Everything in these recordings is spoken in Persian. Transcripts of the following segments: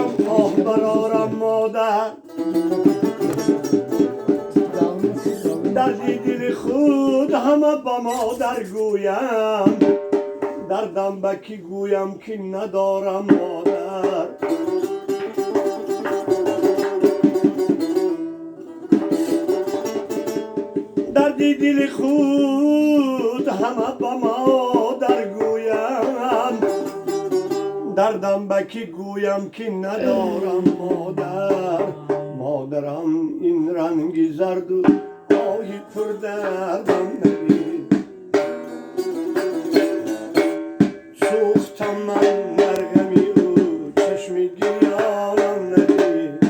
باشم آه برارم مادر دردی دل خود همه با مادر گویم دردم به کی گویم که ندارم مادر دردی دل خود همه با مادر گویم دردم به کی گویم که ندارم مادر مادرم این رنگی زرد و آهی پر دردم ندید سوختم من در غمی او چشمی گریانم ندید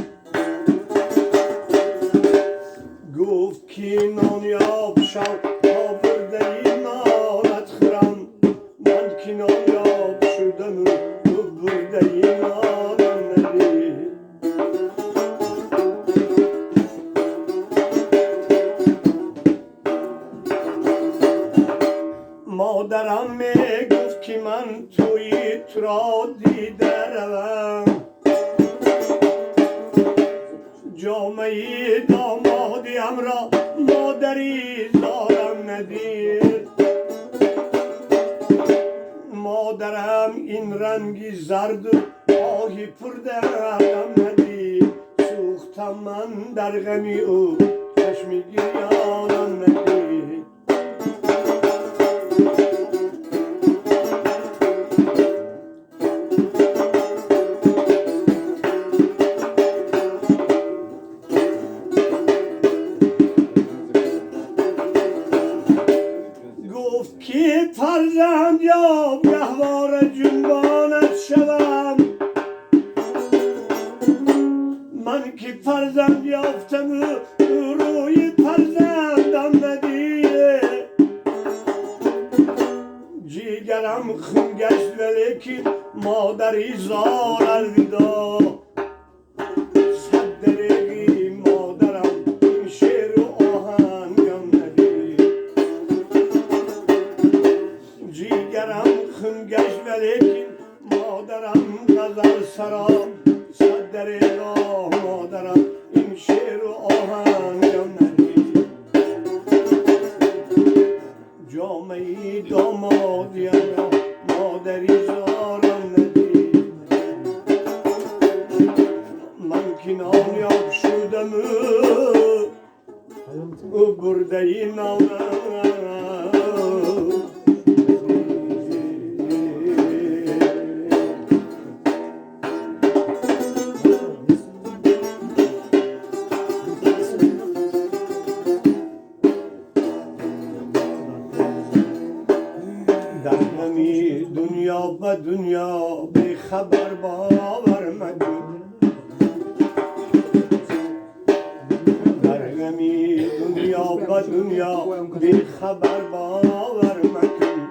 گفت که نان یاب شو تا برده ای نانت خورم من که نان یاب شدم و برده ای نانم ندید مادرم میگفت که من توی تو را دیده روم جامعه دامادیم را مادری زارم ندید مادرم این رنگی زرد و آهی پر دردم ندید سوختم من در غمی او چشمی گریانم ندید که فرزند یا گهوار جنبانت شوم من که فرزند یافتم روی فرزندم ندیده جیگرم خون گشت ولیکن مادری زار الودا صد دریغی مادرم این شعر و آهنگم ندید جیگرم خون گشت ولیکن مادرم غزل سرا صد دریغا مادرم این شعر و آهنگم ندید جامعه دامادیم را مادری زارم ندید من که نامیاب شدم او برده ای نامم دنیا و دنیا بی خبر باور مکن در غمی دنیا و دنیا بی خبر باور مکن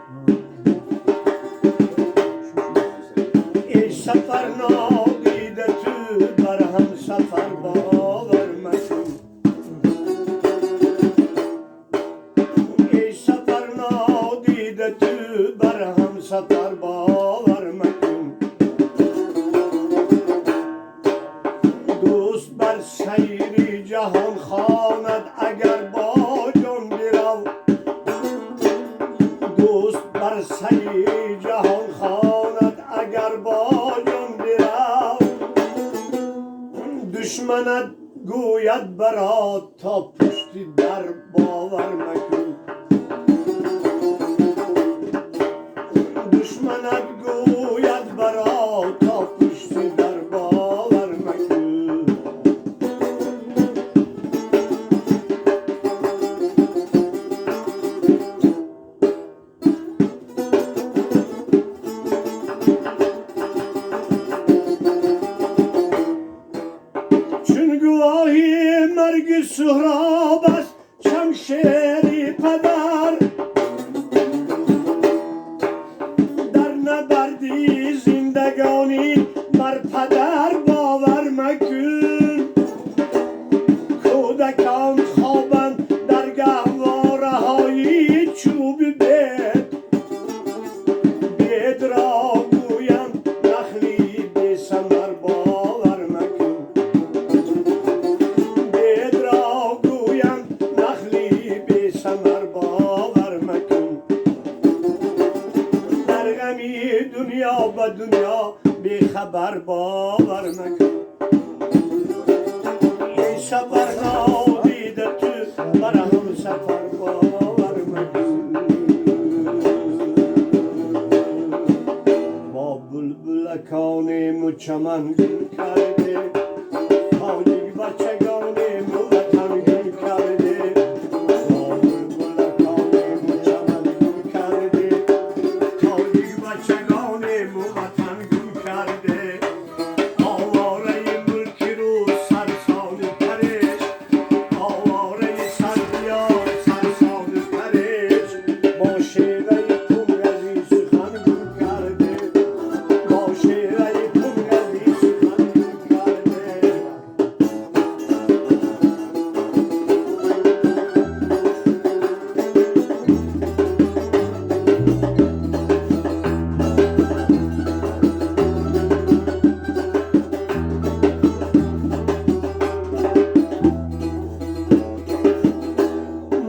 ای سفر نادیده تو بر هم سفر باور مکن ای سفر نادیده تو بر هم سفر باور مکن دوست بر سیری جهان خواند اگر با جان برو دوست بر سیری جهان خواند اگر با جان برو دشمنت گوید برات تا پشتی در باور مکن دشمنت گوید برا تا پشتی در باور مکن چون گواهی مرگ سهراب است شمشیری پدر نبردی زندگانی بر پدر باور مکن کودکان خوابند در گهواره های چوب بید را گویم نخلی بی ثمر باور دنیا به دنیا بی خبر باور مکن ای سفر نادیده تو بر هم سفر باور مکن با بلبلکانیم و چمن گل کرده تاجیک بچگانیم و وطن گل کرده با بلبلکانیم و چمن گل کرده تاجیک بچگانیم و وطن گل کرده آواره ملکی رو سرسان پرش آواره سربیار سرسان پرش با شیوه پونگزی سخن گل کرده با شیوه پونگزی سخن گل کرده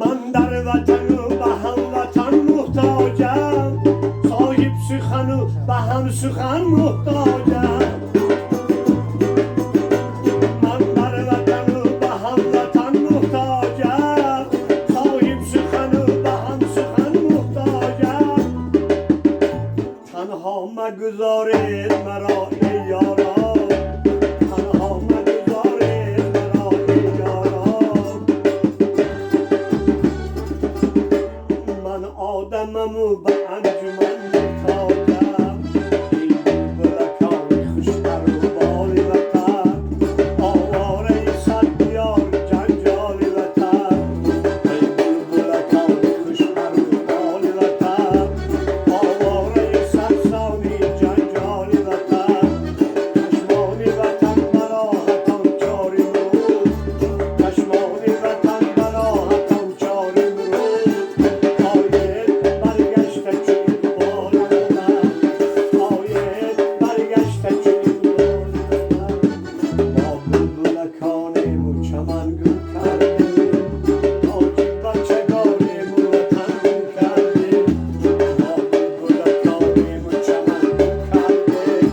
من در وطن و به هموطن محتاجم صاحب سخن و به هم سخن محتاجم من در وطن و به هموطن محتاجم صاحب سخن و به هم سخن محتاجم تنها مگذارید مرا ای یاران تنها مگذارید مرا ای یاران من آدمم و به انجمن محتاجم ای بلبلکان خوشتر و بال وطن آواره سربیار جنجال وطن ای بلبلکان خوشتر و بال وطن آواره سرسانی جنجال وطن چشمان وطن براحتان چارم روز چشمان وطن براحتان چارم روز آید برگشته چون بال وطن آید برگشته چون بال وطن با بلبلکانیم و چمن گل کردیم تاجیک بچگانیم و وطن گل کردیم با بلبلکانیم و چمن گل کردیم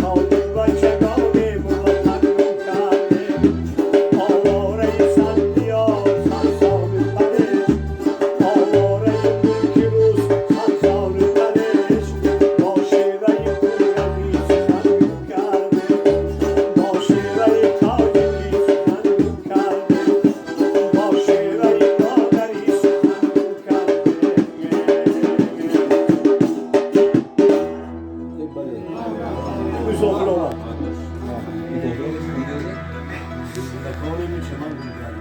تاجیک بچگانیم و وطن گل کردیم آواره سربیار سرسان پرش آواره ملکی روز سرسان پرش با شیوه پونگزی سخن گل کرده با شیوه تاجیکی سخن گل کرده با شیوه مادری سخن گل کرده Uzaklığa. Telefonum için hangi